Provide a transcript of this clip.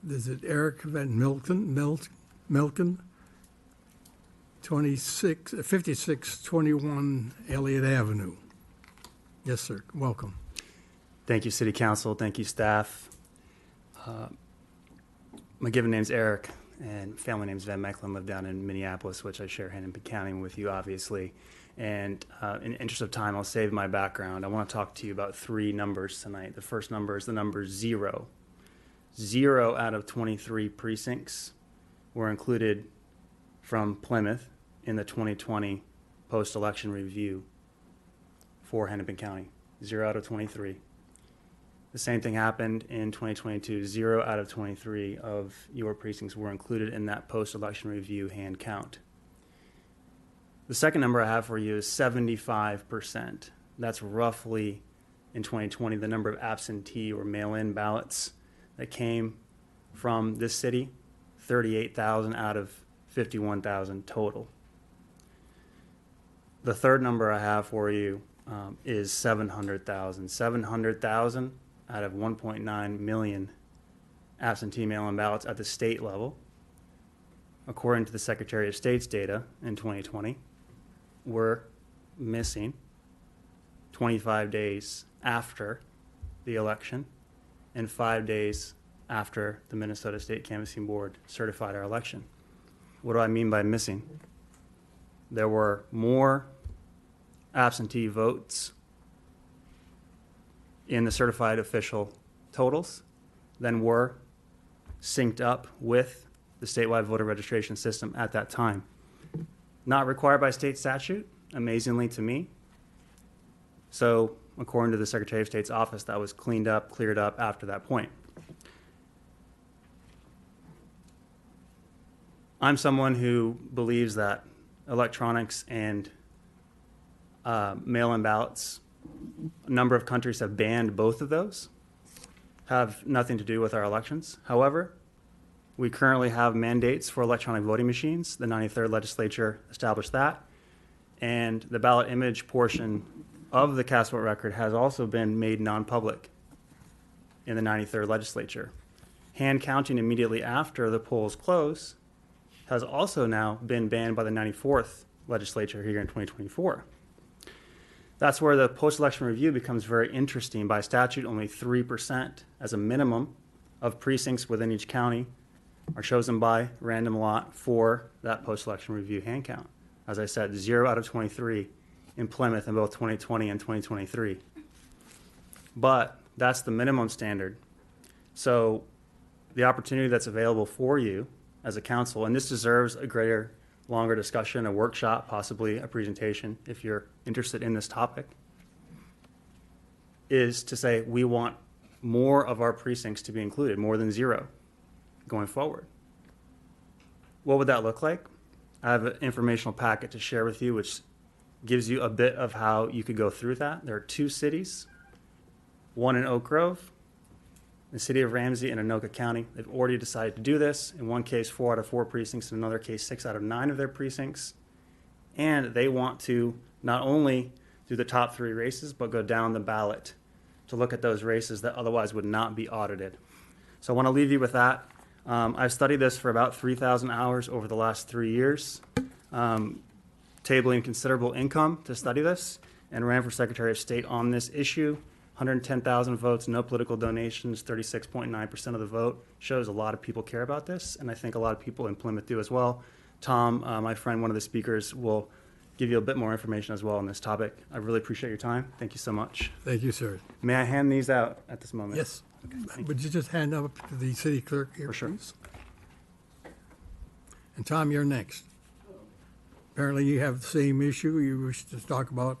is it Eric Van Milton, 5621 Elliott Avenue. Yes, sir. Welcome. Thank you, City Council. Thank you, staff. My given name's Eric, and family name's Van Mecklin. Live down in Minneapolis, which I share Hennepin County with you, obviously. And in the interest of time, I'll save my background. I want to talk to you about three numbers tonight. The first number is the number 0. 0 out of 23 precincts were included from Plymouth in the 2020 post-election review for Hennepin County. 0 out of 23. The same thing happened in 2022. 0 out of 23 of your precincts were included in that post-election review hand count. The second number I have for you is 75%. That's roughly, in 2020, the number of absentee or mail-in ballots that came from this city, 38,000 out of 51,000 total. The third number I have for you is 700,000. 700,000 out of 1.9 million absentee mail-in ballots at the state level, according to the Secretary of State's data in 2020, were missing 25 days after the election and 5 days after the Minnesota State Canvassing Board certified our election. What do I mean by missing? There were more absentee votes in the certified official totals than were synced up with the statewide voter registration system at that time. Not required by state statute, amazingly to me. So, according to the Secretary of State's office, that was cleaned up, cleared up after that point. I'm someone who believes that electronics and mail-in ballots, a number of countries have banned both of those, have nothing to do with our elections. However, we currently have mandates for electronic voting machines. The 93rd legislature established that. And the ballot image portion of the cast vote record has also been made non-public in the 93rd legislature. Hand counting immediately after the polls close has also now been banned by the 94th legislature here in 2024. That's where the post-election review becomes very interesting. By statute, only 3% as a minimum of precincts within each county are chosen by random lot for that post-election review hand count. As I said, 0 out of 23 in Plymouth in both 2020 and 2023. But that's the minimum standard. So the opportunity that's available for you as a council, and this deserves a greater, longer discussion, a workshop, possibly a presentation if you're interested in this topic, is to say we want more of our precincts to be included, more than 0 going forward. What would that look like? I have an informational packet to share with you which gives you a bit of how you could go through that. There are 2 cities, one in Oak Grove, the city of Ramsey and Anoka County. They've already decided to do this. In one case, 4 out of 4 precincts. In another case, 6 out of 9 of their precincts. And they want to not only do the top 3 races, but go down the ballot to look at those races that otherwise would not be audited. So I want to leave you with that. I've studied this for about 3,000 hours over the last 3 years, tabling considerable income to study this, and ran for Secretary of State on this issue. 110,000 votes, no political donations, 36.9% of the vote. Shows a lot of people care about this, and I think a lot of people in Plymouth do as well. Tom, my friend, one of the speakers, will give you a bit more information as well on this topic. I really appreciate your time. Thank you so much. Thank you, sir. May I hand these out at this moment? Yes. Okay, Would you just hand up to the city clerk here, for sure. please? And Tom, you're next. Apparently you have the same issue you wish to talk about